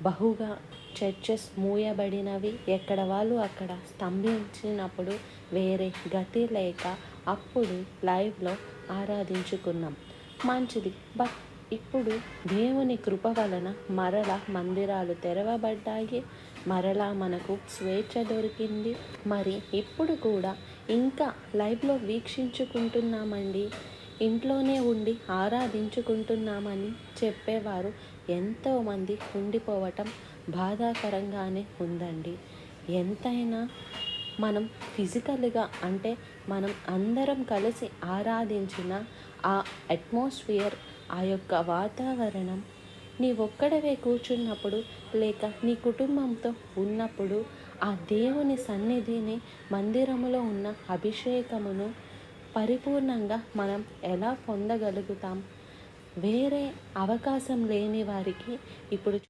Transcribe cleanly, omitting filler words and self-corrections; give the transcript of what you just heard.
బహుగా చర్చెస్ మూయబడినవి, ఎక్కడ వాళ్ళు అక్కడ స్తంభించినప్పుడు వేరే గతి లేక అప్పుడు లైవ్లో ఆరాధించుకున్నాం. మంచిది. బట్ ఇప్పుడు దేవుని కృప వలన మరలా మందిరాలు తెరవబడ్డాయి, మరలా మనకు స్వేచ్ఛ దొరికింది. మరి ఇప్పుడు కూడా ఇంకా లైవ్లో వీక్షించుకుంటున్నామండి, ఇంట్లోనే ఉండి ఆరాధించుకుంటున్నామని చెప్పేవారు ఎంతోమంది ఉండిపోవటం బాధాకరంగానే ఉందండి. ఎంతైనా మనం ఫిజికల్గా అంటే మనం అందరం కలిసి ఆరాధించిన ఆ అట్మాస్ఫియర్, ఆ యొక్క వాతావరణం నీ ఒక్కడవే కూర్చున్నప్పుడు లేక నీ కుటుంబంతో ఉన్నప్పుడు ఆ దేవుని సన్నిధిని, మందిరములో ఉన్న అభిషేకమును పరిపూర్ణంగా మనం ఎలా పొందగలుగుతాం? వేరే అవకాశం లేని వారికి ఇప్పుడు